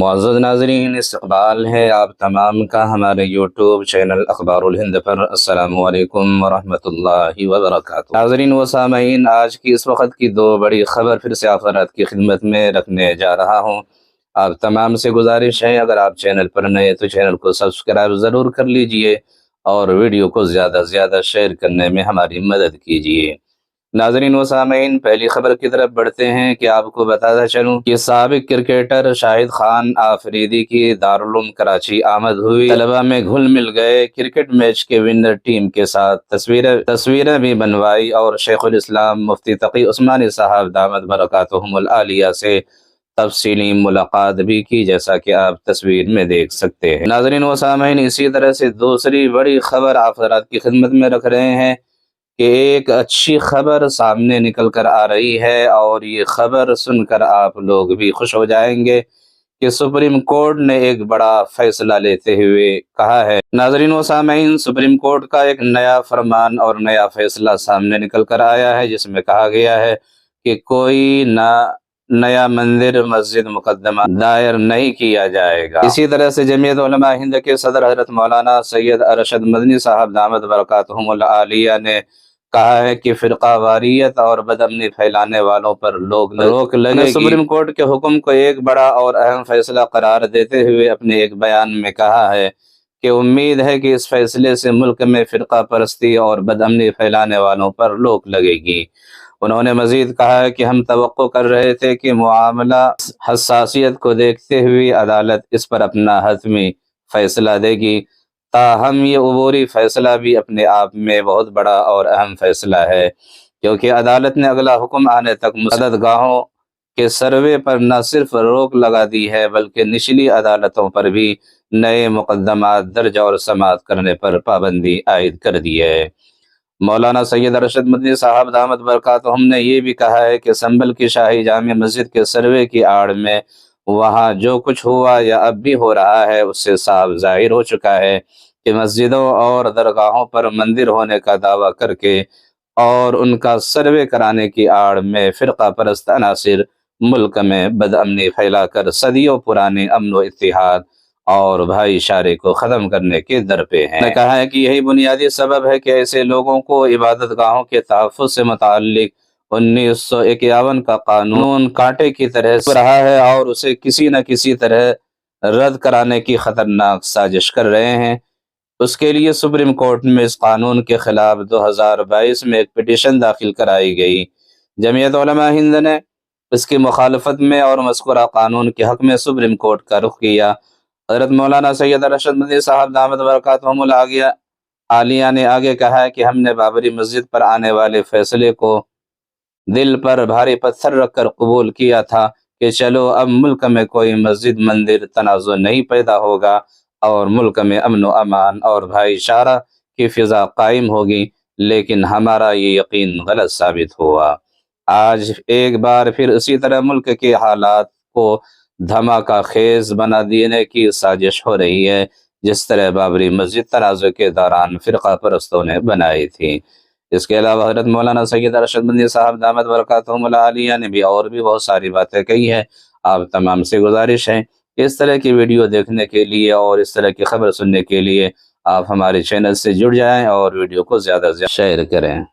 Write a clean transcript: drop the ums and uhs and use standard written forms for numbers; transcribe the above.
معزز ناظرین، استقبال ہے آپ تمام کا ہمارے یوٹیوب چینل اخبار الہند پر۔ السلام علیکم ورحمۃ اللہ وبرکاتہ۔ ناظرین و سامعین، آج کی اس وقت کی دو بڑی خبر پھر سے آپ حضرات کی خدمت میں رکھنے جا رہا ہوں۔ آپ تمام سے گزارش ہے، اگر آپ چینل پر نئے تو چینل کو سبسکرائب ضرور کر لیجئے اور ویڈیو کو زیادہ سے زیادہ شیئر کرنے میں ہماری مدد کیجیے۔ ناظرین و سامعین، پہلی خبر کی طرف بڑھتے ہیں کہ آپ کو بتاتا چلوں کہ سابق کرکٹر شاہد خان آفریدی کی دارالعلوم کراچی آمد ہوئی، طلبہ میں گھل مل گئے، کرکٹ میچ کے ونر ٹیم کے ساتھ تصویریں بھی بنوائی اور شیخ الاسلام مفتی تقی عثمانی صاحب دامت برکاتہم العالیہ سے تفصیلی ملاقات بھی کی، جیسا کہ آپ تصویر میں دیکھ سکتے ہیں۔ ناظرین و سامعین، اسی طرح سے دوسری بڑی خبر آپ حضرات کی خدمت میں رکھ رہے ہیں کہ ایک اچھی خبر سامنے نکل کر آ رہی ہے، اور یہ خبر سن کر آپ لوگ بھی خوش ہو جائیں گے کہ سپریم کورٹ نے ایک بڑا فیصلہ لیتے ہوئے کہا ہے۔ ناظرین و سامعین، سپریم کورٹ کا ایک نیا فرمان اور نیا فیصلہ سامنے نکل کر آیا ہے، جس میں کہا گیا ہے کہ کوئی نیا مندر مسجد مقدمہ دائر نہیں کیا جائے گا۔ اسی طرح سے جمعیت علماء ہند کے صدر حضرت مولانا سید ارشد مدنی صاحب دامت برکاتہم العالیہ نے کہا ہے کہ فرقہ واریت اور بدامنی پھیلانے والوں پر روک لگے گی۔ سپریم کورٹ کے حکم کو ایک بڑا اور اہم فیصلہ قرار دیتے ہوئے اپنے ایک بیان میں کہا ہے کہ امید ہے کہ اس فیصلے سے ملک میں فرقہ پرستی اور بدامنی پھیلانے والوں پر روک لگے گی۔ انہوں نے مزید کہا ہے کہ ہم توقع کر رہے تھے کہ معاملہ حساسیت کو دیکھتے ہوئے عدالت اس پر اپنا حتمی فیصلہ دے گی، تاہم یہ عبوری فیصلہ بھی اپنے آپ میں بہت بڑا اور اہم فیصلہ ہے، کیونکہ عدالت نے اگلا حکم آنے تک مسجد گاہوں کے سروے پر نہ صرف روک لگا دی ہے بلکہ نچلی عدالتوں پر بھی نئے مقدمات درج اور سماعت کرنے پر پابندی عائد کر دی ہے۔ مولانا سید ارشد مدنی صاحب دامت برکاتہم نے یہ بھی کہا ہے کہ سنبل کی شاہی جامع مسجد کے سروے کی آڑ میں وہاں جو کچھ ہوا یا اب بھی ہو رہا ہے اس سے صاف ظاہر ہو چکا ہے کہ مسجدوں اور درگاہوں پر مندر ہونے کا دعویٰ کر کے اور ان کا سروے کرانے کی آڑ میں فرقہ پرست عناصر ملک میں بدامنی پھیلا کر صدیوں پرانے امن و اتحاد اور بھائی چارے کو ختم کرنے کے در پہ ہیں۔ نے کہا ہے کہ یہی بنیادی سبب ہے کہ ایسے لوگوں کو عبادت گاہوں کے تحفظ سے متعلق 1951 کا قانون کانٹے کی طرح رہا ہے اور اسے کسی نہ کسی طرح رد کرانے کی خطرناک سازش کر رہے ہیں۔ اس کے لیے سپریم کورٹ میں اس قانون کے خلاف 2022 میں ایک پٹیشن داخل کرائی گئی۔ جمعیت علماء ہند نے اس کی مخالفت میں اور مذکورہ قانون کے حق میں سپریم کورٹ کا رخ کیا۔ حضرت مولانا سید ارشد مدنی صاحب دامت برکاتہم العالیہ نے آگے کہا ہے کہ ہم نے بابری مسجد پر آنے والے فیصلے کو دل پر بھاری پتھر رکھ کر قبول کیا تھا کہ چلو اب ملک میں کوئی مسجد مندر تنازع نہیں پیدا ہوگا اور ملک میں امن و امان اور بھائی چارہ کی فضا قائم ہوگی، لیکن ہمارا یہ یقین غلط ثابت ہوا۔ آج ایک بار پھر اسی طرح ملک کے حالات کو دھماکہ خیز بنا دینے کی سازش ہو رہی ہے، جس طرح بابری مسجد تنازع کے دوران فرقہ پرستوں نے بنائی تھی۔ اس کے علاوہ حضرت مولانا سید ارشد مدنی صاحب دامت برکاتہم العالیہ نے بھی اور بھی بہت ساری باتیں کہی ہیں۔ آپ تمام سے گزارش ہے اس طرح کی ویڈیو دیکھنے کے لیے اور اس طرح کی خبر سننے کے لیے آپ ہمارے چینل سے جڑ جائیں اور ویڈیو کو زیادہ سے زیادہ شیئر کریں۔